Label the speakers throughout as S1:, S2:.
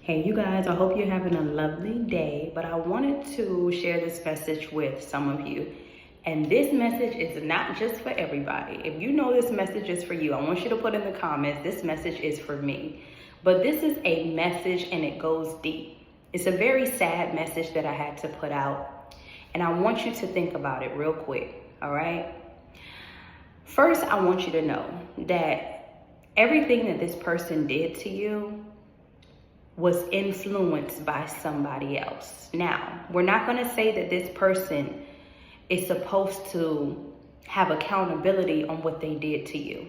S1: Hey, you guys, I hope you're having a lovely day, but I wanted to share this message with some of you. And this message is not just for everybody. If you know this message is for you, I want you to put in the comments, this message is for me. But this is a message and it goes deep. It's a very sad message that I had to put out. And I want you to think about it real quick, all right? First, I want you to know that everything that this person did to you was influenced by somebody else. Now, we're not going to say that this person is supposed to have accountability on what they did to you.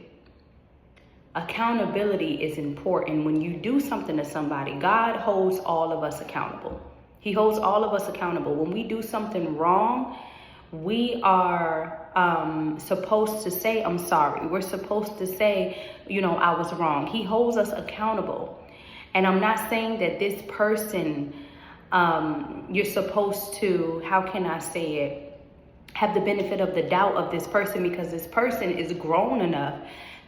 S1: Accountability is important. When you do something to somebody, God holds all of us accountable. He holds all of us accountable. When we do something wrong, we are supposed to say, I'm sorry. We're supposed to say, I was wrong. He holds us accountable. And I'm not saying that this person, you're supposed to, how can I say it, have the benefit of the doubt of this person, because this person is grown enough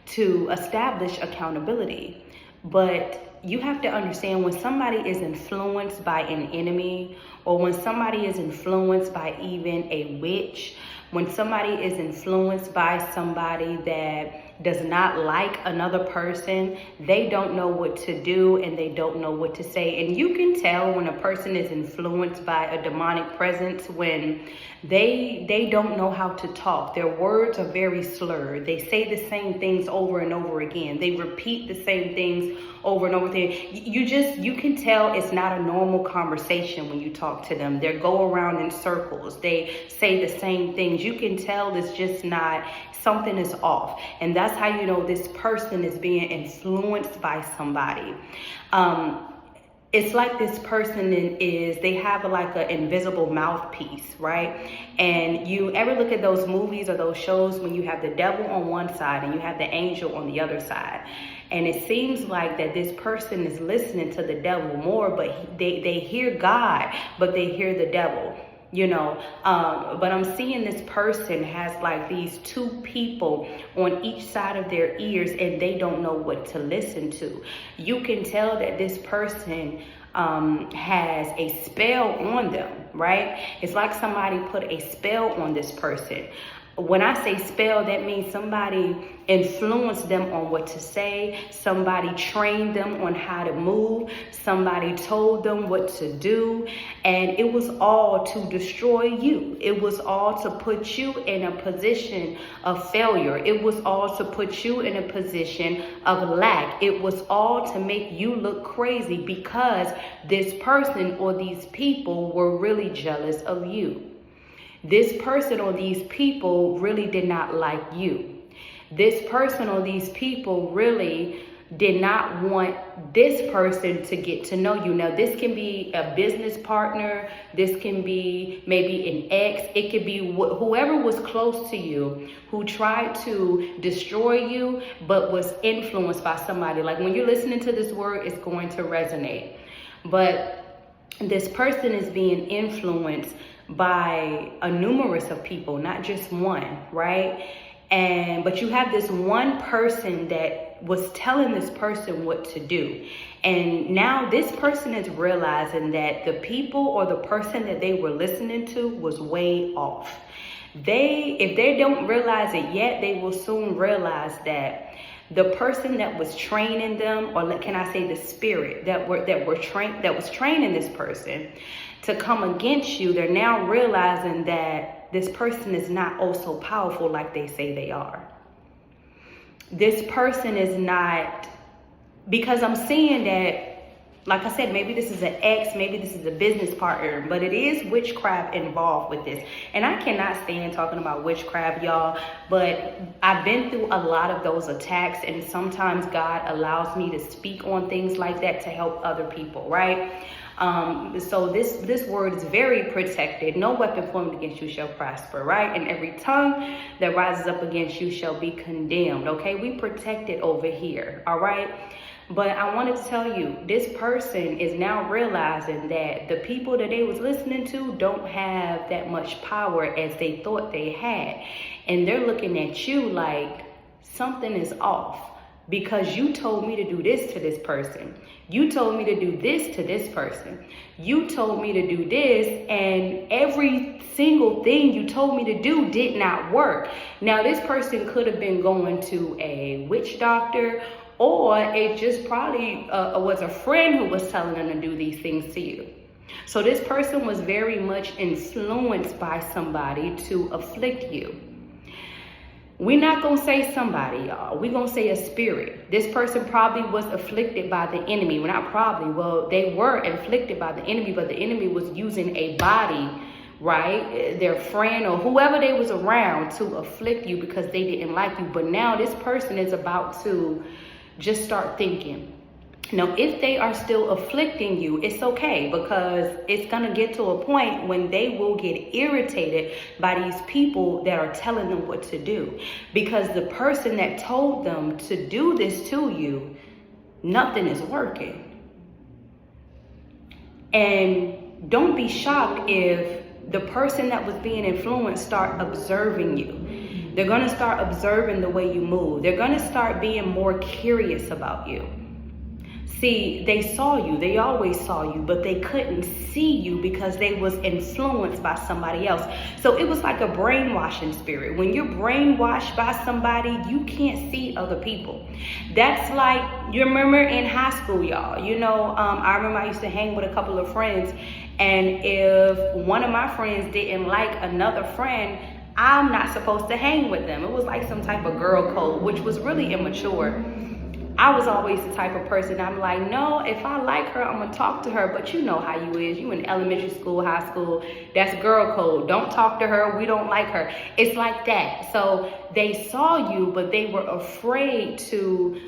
S1: to establish accountability. But you have to understand, when somebody is influenced by an enemy, or when somebody is influenced by even a witch, when somebody is influenced by somebody that does not like another person, they don't know what to do and they don't know what to say. And you can tell when a person is influenced by a demonic presence when they don't know how to talk. Their words are very slurred. They say the same things over and over again. They repeat the same things over and over again. You can tell it's not a normal conversation when you talk to them. They go around in circles. They say the same things. You can tell it's just not, something is off. And that's how you know this person is being influenced by somebody. It's like this person they have like an invisible mouthpiece, right? And you ever look at those movies or those shows when you have the devil on one side and you have the angel on the other side? And it seems like that this person is listening to the devil more, but they hear God, but they hear the devil. But I'm seeing this person has like these two people on each side of their ears and they don't know what to listen to. You can tell that this person has a spell on them, right? It's like somebody put a spell on this person. When I say spell, that means somebody influenced them on what to say. Somebody trained them on how to move. Somebody told them what to do. And it was all to destroy you. It was all to put you in a position of failure. It was all to put you in a position of lack. It was all to make you look crazy because this person or these people were really jealous of you. This person or these people really did not like you. This person or these people really did not want this person to get to know you. Now, this can be a business partner. This can be maybe an ex. It could be whoever was close to you who tried to destroy you, but was influenced by somebody. Like when you're listening to this word, it's going to resonate. But this person is being influenced by a numerous of people, not just one, right? But you have this one person that was telling this person what to do. And now this person is realizing that the people or the person that they were listening to was way off. If they don't realize it yet, they will soon realize that the person that was training them, or can I say the spirit that was training this person to come against you, they're now realizing that this person is not so powerful like they say they are. This person is not, because I'm seeing that, like I said, maybe this is an ex, maybe this is a business partner, but it is witchcraft involved with this. And I cannot stand talking about witchcraft, y'all, but I've been through a lot of those attacks, and sometimes God allows me to speak on things like that to help other people, right? So this word is very protected. No weapon formed against you shall prosper, right? And every tongue that rises up against you shall be condemned, okay? We protect it over here, all right? But I wanted to tell you, this person is now realizing that the people that they was listening to don't have that much power as they thought they had. And they're looking at you like something is off. because you told me to do this to this person. You told me to do this to this person. You told me to do this, and every single thing you told me to do did not work. Now, this person could have been going to a witch doctor, or it just probably was a friend who was telling them to do these things to you. So this person was very much influenced by somebody to afflict you. We're not going to say somebody, y'all. We're going to say a spirit. This person probably was afflicted by the enemy. Well, not probably. Well, they were inflicted by the enemy, but the enemy was using a body, right? Their friend or whoever they was around to afflict you because they didn't like you. But now this person is about to just start thinking. Now, if they are still afflicting you, it's okay, because it's going to get to a point when they will get irritated by these people that are telling them what to do. Because the person that told them to do this to you, nothing is working. And don't be shocked if the person that was being influenced start observing you. They're going to start observing the way you move. They're going to start being more curious about you. See, they saw you, they always saw you, but they couldn't see you because they was influenced by somebody else. So it was like a brainwashing spirit. When you're brainwashed by somebody, you can't see other people. That's like, you remember in high school, y'all, I remember I used to hang with a couple of friends, and if one of my friends didn't like another friend, I'm not supposed to hang with them. It was like some type of girl code, which was really immature. I was always the type of person, I'm like, no, if I like her, I'm going to talk to her. But you know how you is. You in elementary school, high school, that's girl code. Don't talk to her. We don't like her. It's like that. So they saw you, but they were afraid to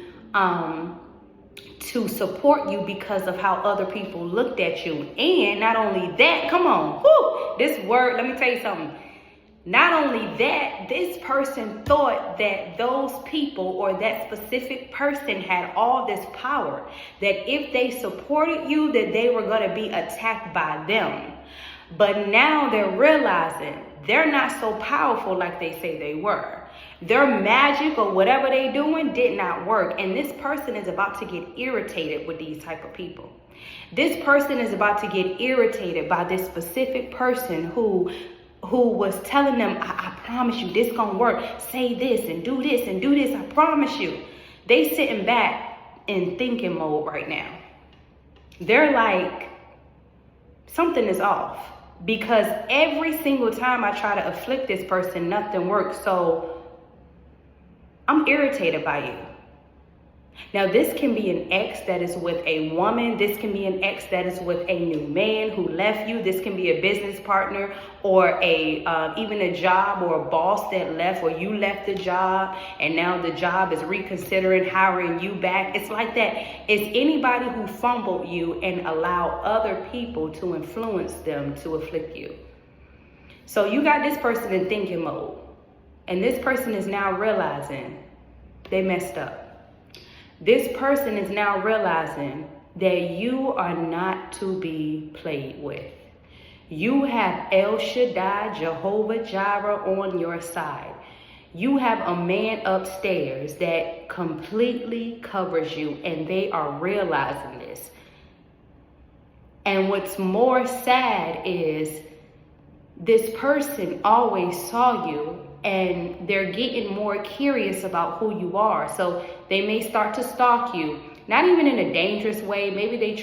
S1: support you because of how other people looked at you. And not only that, come on, this word, let me tell you something. Not only that, this person thought that those people or that specific person had all this power, that if they supported you, that they were going to be attacked by them. But now they're realizing they're not so powerful like they say they were. Their magic or whatever they're doing did not work. And this person is about to get irritated with these type of people. This person is about to get irritated by this specific person who was telling them, I promise you, this gonna work. Say this and do this and do this. I promise you. They sitting back in thinking mode right now. They're like, something is off. Because every single time I try to afflict this person, nothing works. So I'm irritated by you. Now, this can be an ex that is with a woman. This can be an ex that is with a new man who left you. This can be a business partner or even a job or a boss that left, or you left the job and now the job is reconsidering hiring you back. It's like that. It's anybody who fumbled you and allow other people to influence them to afflict you. So you got this person in thinking mode, and this person is now realizing they messed up. This person is now realizing that you are not to be played with. You have El Shaddai, Jehovah Jireh on your side. You have a man upstairs that completely covers you, and they are realizing this. And what's more sad is this person always saw you, and they're getting more curious about who you are. So they may start to stalk you, not even in a dangerous way. Maybe they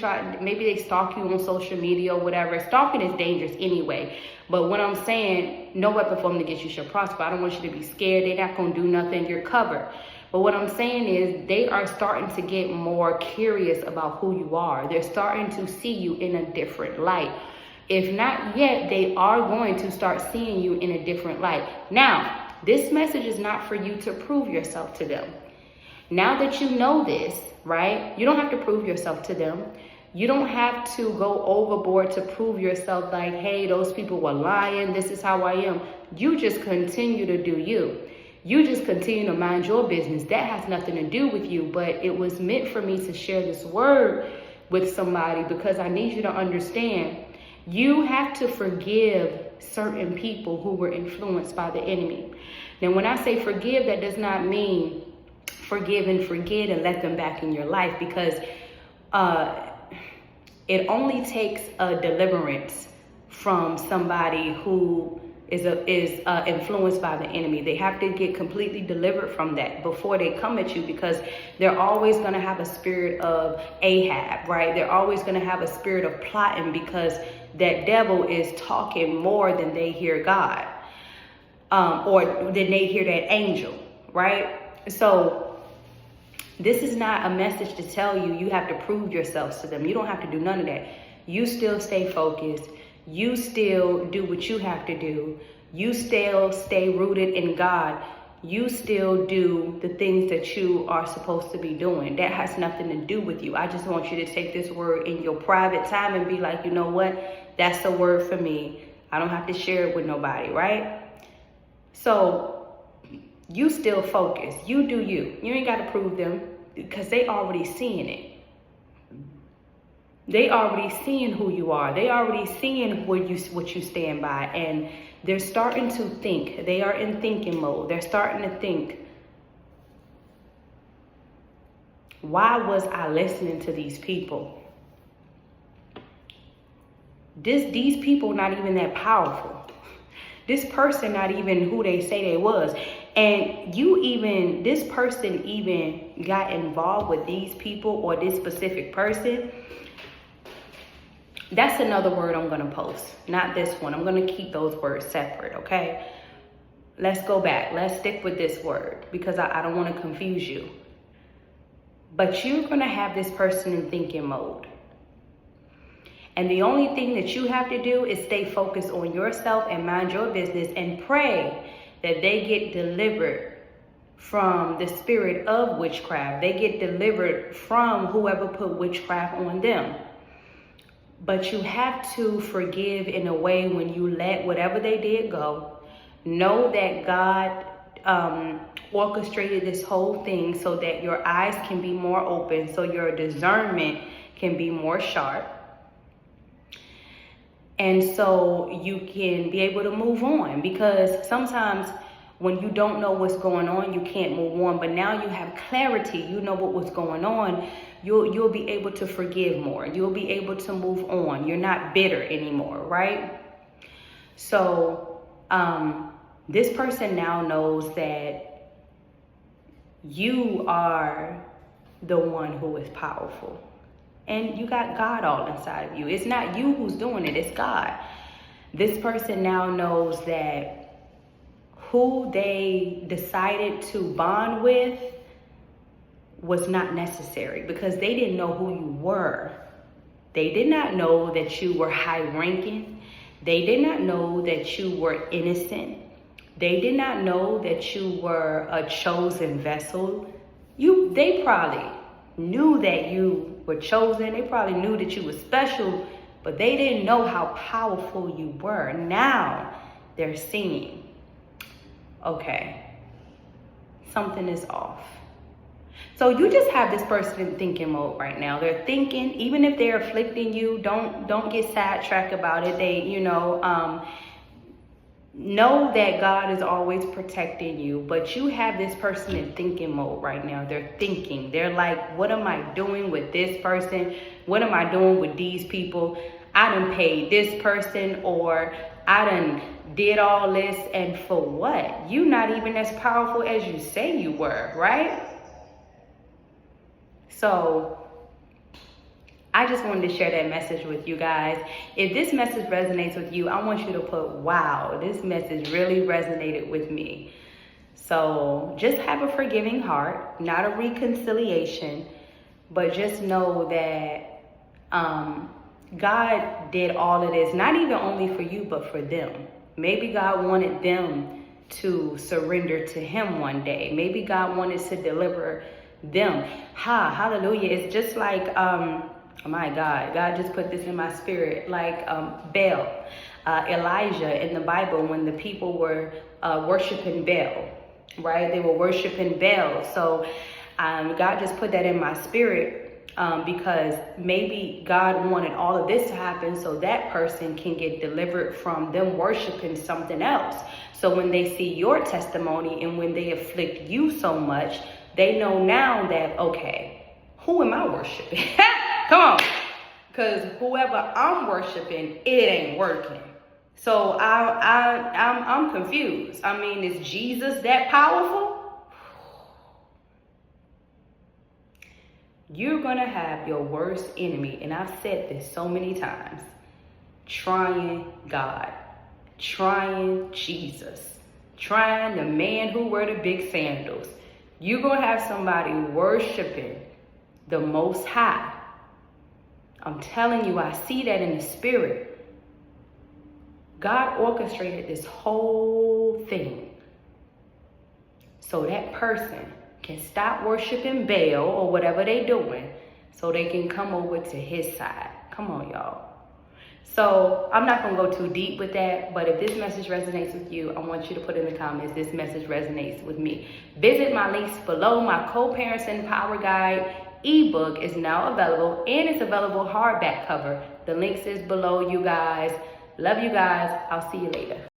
S1: stalk you on social media or whatever. Stalking is dangerous anyway. But what I'm saying, no weapon formed against you shall prosper. I don't want you to be scared. They're not going to do nothing. You're covered. But what I'm saying is they are starting to get more curious about who you are. They're starting to see you in a different light. If not yet, they are going to start seeing you in a different light. Now, this message is not for you to prove yourself to them. Now that you know this, right? You don't have to prove yourself to them. You don't have to go overboard to prove yourself like, hey, those people were lying. This is how I am. You just continue to do you. You just continue to mind your business. That has nothing to do with you. But it was meant for me to share this word with somebody because I need you to understand. You have to forgive certain people who were influenced by the enemy. Now, when I say forgive, that does not mean forgive and forget and let them back in your life, because it only takes a deliverance from somebody who is influenced by the enemy. They have to get completely delivered from that before they come at you, because they're always going to have a spirit of Ahab, right? They're always going to have a spirit of plotting, because that devil is talking more than they hear God, or than they hear that angel, right? So this is not a message to tell you you have to prove yourselves to them. You don't have to do none of that. You still stay focused. You still do what you have to do. You still stay rooted in God. You still do the things that you are supposed to be doing. That has nothing to do with you. I just want you to take this word in your private time and be like, you know what? That's the word for me. I don't have to share it with nobody, right? So you still focus. You do you. You ain't got to prove them, because they already seeing it. They already seeing who you are. They already seeing what you stand by. And they're starting to think. They are in thinking mode. They're starting to think, why was I listening to these people? These people not even that powerful. This person not even who they say they was. And this person even got involved with these people, or this specific person. That's another word I'm going to post, not this one. I'm going to keep those words separate, okay? Let's go back. Let's stick with this word, because I don't want to confuse you. But you're going to have this person in thinking mode. And the only thing that you have to do is stay focused on yourself and mind your business, and pray that they get delivered from the spirit of witchcraft. They get delivered from whoever put witchcraft on them. But you have to forgive in a way when you let whatever they did go. Know that God orchestrated this whole thing so that your eyes can be more open, so your discernment can be more sharp. And so you can be able to move on, because sometimes when you don't know what's going on, you can't move on. But now you have clarity. You know what was going on. You'll be able to forgive more. You'll be able to move on. You're not bitter anymore, right? So this person now knows that you are the one who is powerful. And you got God all inside of you. It's not you who's doing it, it's God. This person now knows that who they decided to bond with was not necessary, because they didn't know who you were. They did not know that you were high ranking. They did not know that you were innocent. They did not know that you were a chosen vessel. They probably knew that you were chosen. They probably knew that you were special, but they didn't know how powerful you were. Now they're seeing, okay, something is off. So you just have this person in thinking mode right now. They're thinking, even if they're afflicting you, don't get sidetracked about it. They, know that God is always protecting you, but you have this person in thinking mode right now. They're thinking. They're like, what am I doing with this person? What am I doing with these people? I done paid this person, or I done did all this, and for what? You not even as powerful as you say you were, right? So I just wanted to share that message with you guys. If this message resonates with you, I want you to put, wow, this message really resonated with me. So just have a forgiving heart, not a reconciliation, but just know that God did all of this, not even only for you, but for them. Maybe God wanted them to surrender to him one day. Maybe God wanted to deliver them. Hallelujah. It's just like, oh my God just put this in my spirit, like Baal, Elijah in the Bible, when the people were worshiping Baal, right? They were worshiping Baal. So God just put that in my spirit because maybe God wanted all of this to happen so that person can get delivered from them worshiping something else. So when they see your testimony and when they afflict you so much, they know now that, okay, who am I worshiping? Come on. Because whoever I'm worshiping, it ain't working. So I'm confused. I mean, is Jesus that powerful? You're going to have your worst enemy, and I've said this so many times, trying God, trying Jesus, trying the man who wore the big sandals. You're going to have somebody worshiping the Most High. I'm telling you, I see that in the spirit. God orchestrated this whole thing so that person can stop worshiping Baal or whatever they doing so they can come over to his side. Come on, y'all. So I'm not going to go too deep with that, but if this message resonates with you, I want you to put in the comments, this message resonates with me. Visit my links below. My Co-Parenting Power Guide ebook is now available, and it's available hardback cover. The links is below, you guys. Love you guys. I'll see you later.